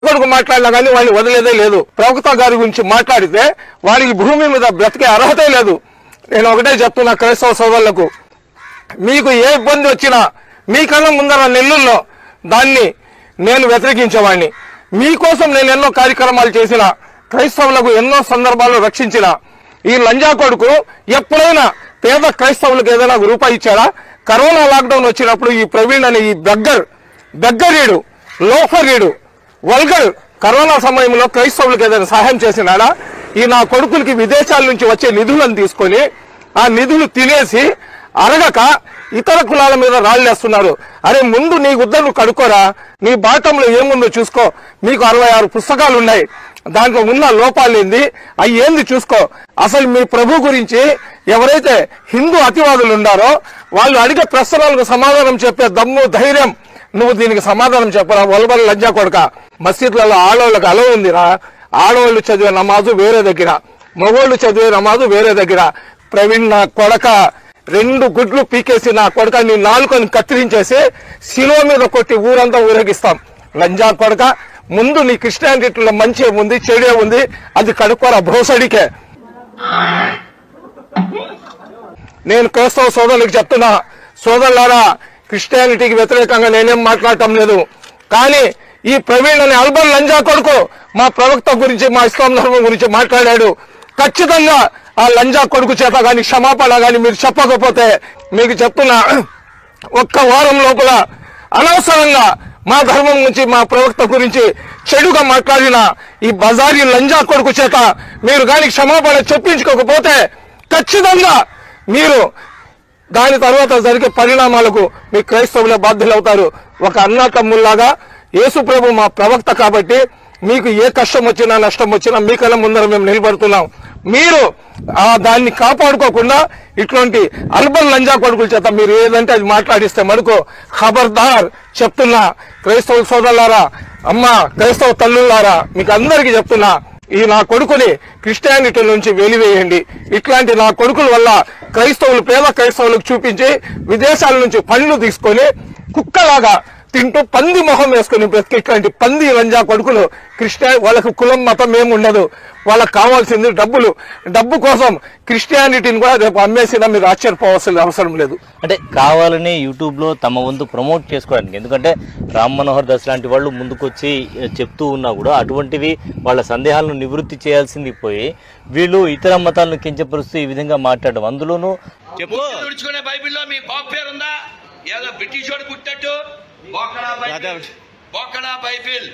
కొడుకు మాట్లాడినా కానీ వాడిని వదిలేదే లేదు. ప్రవక్త గారి గురించి మాట్లాడితే వారికి భూమి మీద బ్రతికే అర్హతే లేదు. నేను ఒకటే చెప్తున్నా క్రైస్తవ సోదరులకు, మీకు ఏ ఇబ్బంది వచ్చినా మీ కళ్ళ ముందర నెల్లుల్లో దాన్ని నేను వ్యతిరేకించేవాడిని. మీకోసం నేను ఎన్నో కార్యక్రమాలు చేసిన, క్రైస్తవులకు ఎన్నో సందర్భాల్లో రక్షించిన. ఈ లంజా కొడుకు ఎప్పుడైనా పేద క్రైస్తవులకు ఏదైనా రూపాయి ఇచ్చాడా? కరోనా లాక్డౌన్ వచ్చినప్పుడు ఈ ప్రవీణ్ అనే ఈ బెగ్గరీడు, లోఫరీడు, వల్గర్ కరోనా సమయంలో క్రైస్తవులకు ఏదైనా సహాయం చేసినాడా? ఈ నా కొడుకులకి విదేశాల నుంచి వచ్చే నిధులను తీసుకొని ఆ నిధులు తినేసి అరగక ఇతర కులాల మీద రాళ్లేస్తున్నారు. అరే ముందు నీ గుద్దలు కడుక్కోరా, నీ బాటంలో ఏముందో చూసుకో. మీకు 66 పుస్తకాలు ఉన్నాయి, దాంట్లో ఉన్న లోపాలేంది అవి ఏంది చూసుకో. అసలు మీ ప్రభు గురించి ఎవరైతే హిందూ అతివాదులు ఉన్నారో వాళ్ళు అడిగే ప్రశ్నలకు సమాధానం చెప్పే దమ్ము ధైర్యం నువ్వు దీనికి సమాధానం చెప్పరా? వల్బల్ లంజా కొడక. మసీద్లలో ఆడవాళ్ళకి అలవ ఉందిరా. ఆడవాళ్ళు చదివే నమాజు వేరే దగ్గర, మగవాళ్ళు చదివే నమాజు వేరే దగ్గర. ప్రవీణ్ నా కొడక 2 గుడ్లు పీకేసి నా కొడక నీ నాలుకని కత్తిరించేసి శిలువ మీద కొట్టి ఊరంతా ఊరేగిస్తాం. లంజా కొడక, ముందు నీ క్రిస్టియానిటీలో మంచి ఉంది చెడే ఉంది, అది కడుక్కోరా భోసడికే. నేను క్రైస్తవ సోదరులకు చెప్తున్నా, సోదరులారా, క్రిస్టియానిటీకి వ్యతిరేకంగా నేనేం మాట్లాడటం లేదు. కానీ ఈ ప్రవీణ్ అనే అల్బన్ లంజా కొడుకు మా ప్రవక్త గురించి, మా ఇస్లాం ధర్మం గురించి మాట్లాడాడు. ఖచ్చితంగా ఆ లంజా కొడుకు చేత గాని క్షమాపణ గాని మీరు చెప్పకపోతే మీకు చెప్తున్నా, ఒక్క వారం లోపల అనవసరంగా మా ధర్మం గురించి, మా ప్రవక్త గురించి చెడుగా మాట్లాడిన ఈ బజారీ లంజా కొడుకు చేత మీరు గాని క్షమాపణ చెప్పించుకోకపోతే ఖచ్చితంగా మీరు దాని తర్వాత జరిగే పరిణామాలకు మీ క్రైస్తవులే బాధ్యులవుతారు. ఒక అన్నా తమ్ముళ్లాగా యేసు ప్రభు మా ప్రవక్త కాబట్టి మీకు ఏ కష్టం వచ్చినా నష్టం వచ్చినా మీ కళ్ళ ముందర మేము నిలబడుతున్నాం. మీరు దాన్ని కాపాడుకోకుండా ఇట్లాంటి అల్బన్ లంజా కొడుకుల చేత మీరు ఏదంటే అది మాట్లాడిస్తే మడుకో ఖబర్దార్ చెప్తున్నా. క్రైస్తవ సోదరులారా, అమ్మ క్రైస్తవ తల్లులారా, మీకు అందరికీ చెప్తున్నా, ఈ నా కొడుకుని క్రిస్టియానిటీ నుంచి వెలివేయండి. ఇట్లాంటి నా కొడుకుల వల్ల క్రైస్తవులు పేద క్రైస్తవులకు చూపించి విదేశాల నుంచి పనులు తీసుకొని కుక్కలాగా తింటూ పంది మొహం వేసుకుని బ్రతికి ఇట్లాంటి పంది లంజా కొడుకులు వాళ్ళకు కులం మతం ఏముండదు. వాళ్ళకు కావాల్సింది డబ్బులు. డబ్బు కోసం క్రిస్టియానిటీని కూడా రేపు అమ్మేసినా మీరు ఆశ్చర్యపోవాల్సిన అవసరం లేదు. అంటే కావాలని యూట్యూబ్ లో తమ వంతు ప్రమోట్ చేసుకోవడానికి, ఎందుకంటే రామ్ మనోహర్ దాస్ లాంటి వాళ్ళు ముందుకొచ్చి చెప్తూ ఉన్నా కూడా అటువంటివి వాళ్ళ సందేహాలను నివృత్తి చేయాల్సింది పోయి వీళ్ళు ఇతర మతాలను కించపరుస్తూ ఈ విధంగా మాట్లాడడం. అందులోనూ బైబిల్లో మీ బాబు పేరుందా? ఏదో బ్రిటిష్ వాడు పుట్టినట్టు బోకడా బైబిల్